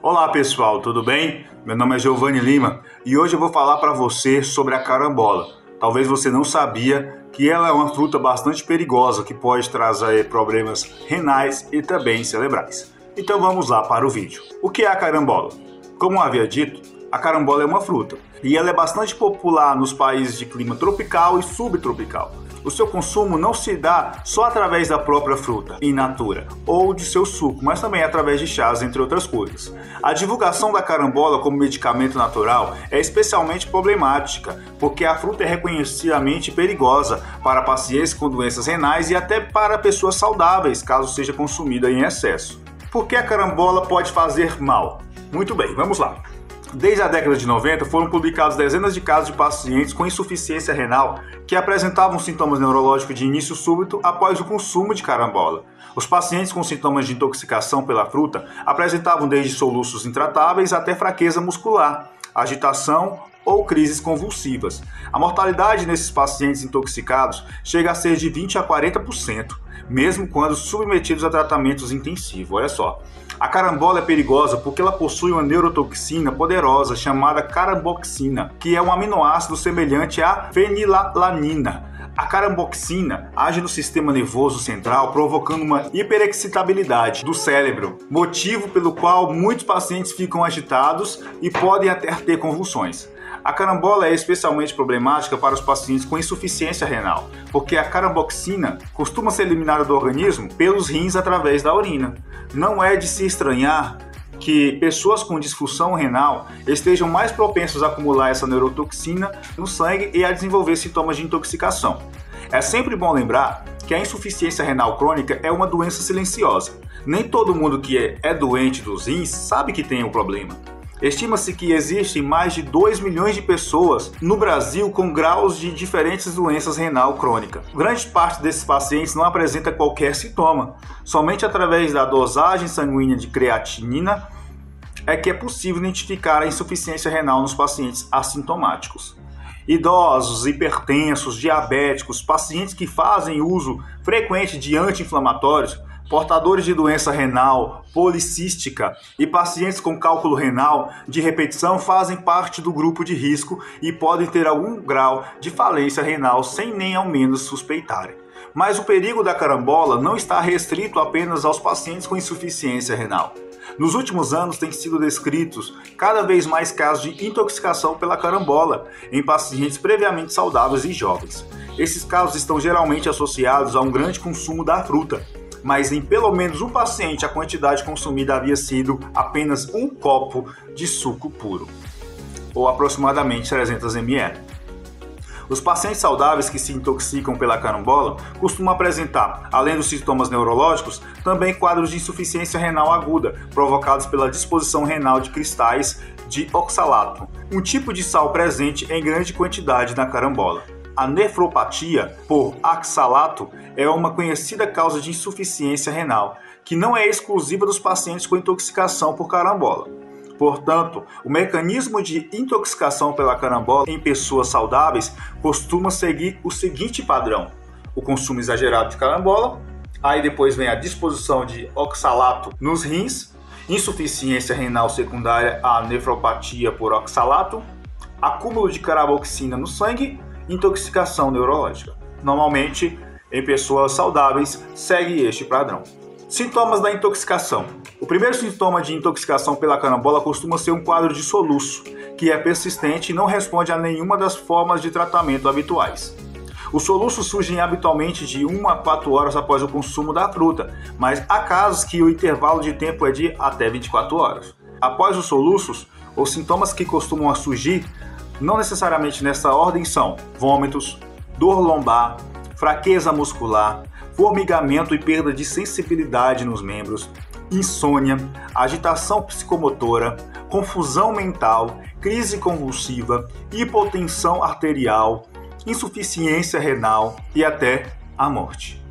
Olá pessoal, tudo bem? Meu nome é Giovanni Lima e hoje eu vou falar para você sobre a carambola. Talvez você não sabia que ela é uma fruta bastante perigosa que pode trazer problemas renais e também cerebrais. Então vamos lá para o vídeo. O que é a carambola? Como eu havia dito, a carambola é uma fruta e ela é bastante popular nos países de clima tropical e subtropical. O seu consumo não se dá só através da própria fruta in natura ou de seu suco, mas também através de chás, entre outras coisas. A divulgação da carambola como medicamento natural é especialmente problemática, porque a fruta é reconhecidamente perigosa para pacientes com doenças renais e até para pessoas saudáveis, caso seja consumida em excesso. Por que a carambola pode fazer mal? Muito bem, vamos lá. Desde a década de 90, foram publicados dezenas de casos de pacientes com insuficiência renal que apresentavam sintomas neurológicos de início súbito após o consumo de carambola. Os pacientes com sintomas de intoxicação pela fruta apresentavam desde soluços intratáveis até fraqueza muscular, agitação ou crises convulsivas. A mortalidade nesses pacientes intoxicados chega a ser de 20 a 40%, mesmo quando submetidos a tratamentos intensivos. Olha só. A carambola é perigosa porque ela possui uma neurotoxina poderosa chamada caramboxina, que é um aminoácido semelhante à fenilalanina. A caramboxina age no sistema nervoso central, provocando uma hiperexcitabilidade do cérebro, motivo pelo qual muitos pacientes ficam agitados e podem até ter convulsões. A carambola é especialmente problemática para os pacientes com insuficiência renal, porque a caramboxina costuma ser eliminada do organismo pelos rins através da urina. Não é de se estranhar que pessoas com disfunção renal estejam mais propensas a acumular essa neurotoxina no sangue e a desenvolver sintomas de intoxicação. É sempre bom lembrar que a insuficiência renal crônica é uma doença silenciosa. Nem todo mundo que é doente dos rins sabe que tem o problema. Estima-se que existem mais de 2 milhões de pessoas no Brasil com graus de diferentes doenças renal crônica. Grande parte desses pacientes não apresenta qualquer sintoma. Somente através da dosagem sanguínea de creatinina é que é possível identificar a insuficiência renal nos pacientes assintomáticos. Idosos, hipertensos, diabéticos, pacientes que fazem uso frequente de anti-inflamatórios, portadores de doença renal policística e pacientes com cálculo renal de repetição fazem parte do grupo de risco e podem ter algum grau de falência renal sem nem ao menos suspeitarem. Mas o perigo da carambola não está restrito apenas aos pacientes com insuficiência renal. Nos últimos anos têm sido descritos cada vez mais casos de intoxicação pela carambola em pacientes previamente saudáveis e jovens. Esses casos estão geralmente associados a um grande consumo da fruta, mas em pelo menos um paciente a quantidade consumida havia sido apenas um copo de suco puro, ou aproximadamente 300 ml. Os pacientes saudáveis que se intoxicam pela carambola costumam apresentar, além dos sintomas neurológicos, também quadros de insuficiência renal aguda, provocados pela disposição renal de cristais de oxalato, um tipo de sal presente em grande quantidade na carambola. A nefropatia por oxalato é uma conhecida causa de insuficiência renal, que não é exclusiva dos pacientes com intoxicação por carambola. Portanto, o mecanismo de intoxicação pela carambola em pessoas saudáveis costuma seguir o seguinte padrão: o consumo exagerado de carambola, aí depois vem a disposição de oxalato nos rins, insuficiência renal secundária à nefropatia por oxalato, acúmulo de caramboxina no sangue, intoxicação neurológica. Normalmente, em pessoas saudáveis, segue este padrão. Sintomas da intoxicação. O primeiro sintoma de intoxicação pela carambola costuma ser um quadro de soluço, que é persistente e não responde a nenhuma das formas de tratamento habituais. Os soluços surgem habitualmente de 1 a 4 horas após o consumo da fruta, mas há casos que o intervalo de tempo é de até 24 horas. Após os soluços, os sintomas que costumam surgir, não necessariamente nessa ordem, são vômitos, dor lombar, fraqueza muscular, formigamento e perda de sensibilidade nos membros, insônia, agitação psicomotora, confusão mental, crise convulsiva, hipotensão arterial, insuficiência renal e até a morte.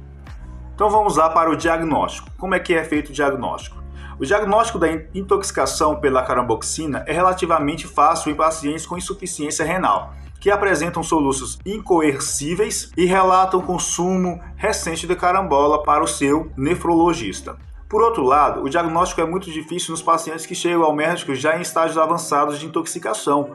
Então vamos lá para o diagnóstico. Como é que é feito o diagnóstico? O diagnóstico da intoxicação pela caramboxina é relativamente fácil em pacientes com insuficiência renal, que apresentam soluços incoercíveis e relatam consumo recente de carambola para o seu nefrologista. Por outro lado, o diagnóstico é muito difícil nos pacientes que chegam ao médico já em estágios avançados de intoxicação,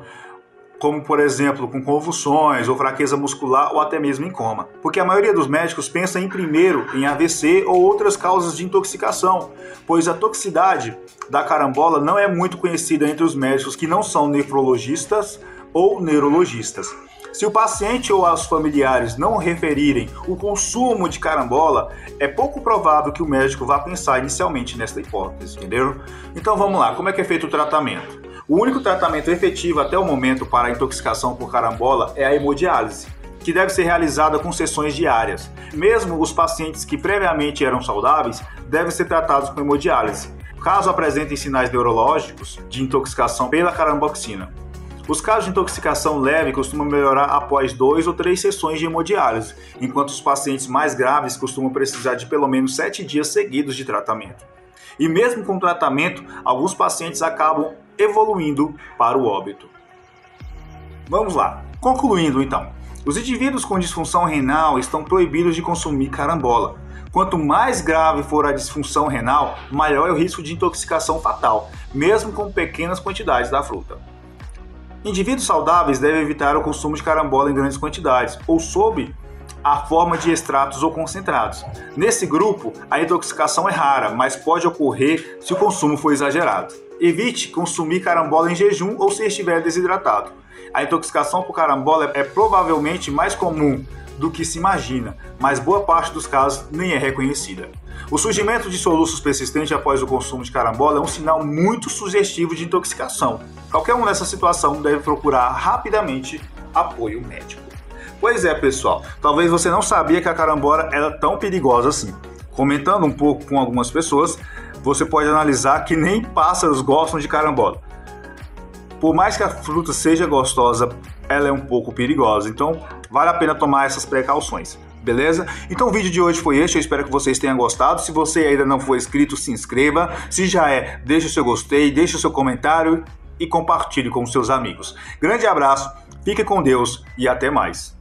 como, por exemplo, com convulsões ou fraqueza muscular ou até mesmo em coma. Porque a maioria dos médicos pensa primeiro em AVC ou outras causas de intoxicação, pois a toxicidade da carambola não é muito conhecida entre os médicos que não são nefrologistas ou neurologistas. Se o paciente ou os familiares não referirem o consumo de carambola, é pouco provável que o médico vá pensar inicialmente nesta hipótese, entendeu? Então vamos lá, como é que é feito o tratamento? O único tratamento efetivo até o momento para a intoxicação por carambola é a hemodiálise, que deve ser realizada com sessões diárias. Mesmo os pacientes que previamente eram saudáveis devem ser tratados com hemodiálise, caso apresentem sinais neurológicos de intoxicação pela caramboxina. Os casos de intoxicação leve costumam melhorar após 2 ou 3 sessões de hemodiálise, enquanto os pacientes mais graves costumam precisar de pelo menos 7 dias seguidos de tratamento. E mesmo com o tratamento, alguns pacientes acabam evoluindo para o óbito. Vamos lá. Concluindo então, os indivíduos com disfunção renal estão proibidos de consumir carambola. Quanto mais grave for a disfunção renal, maior é o risco de intoxicação fatal, mesmo com pequenas quantidades da fruta. Indivíduos saudáveis devem evitar o consumo de carambola em grandes quantidades ou sob a forma de extratos ou concentrados. Nesse grupo, a intoxicação é rara, mas pode ocorrer se o consumo for exagerado. Evite consumir carambola em jejum ou se estiver desidratado. A intoxicação por carambola é provavelmente mais comum do que se imagina, mas boa parte dos casos nem é reconhecida. O surgimento de soluços persistentes após o consumo de carambola é um sinal muito sugestivo de intoxicação. Qualquer um nessa situação deve procurar rapidamente apoio médico. Pois é, pessoal, talvez você não sabia que a carambola era tão perigosa assim. Comentando um pouco com algumas pessoas, você pode analisar que nem pássaros gostam de carambola. Por mais que a fruta seja gostosa, ela é um pouco perigosa, então vale a pena tomar essas precauções, beleza? Então o vídeo de hoje foi este, eu espero que vocês tenham gostado. Se você ainda não for inscrito, se inscreva. Se já é, deixe o seu gostei, deixe o seu comentário e compartilhe com os seus amigos. Grande abraço, fique com Deus e até mais.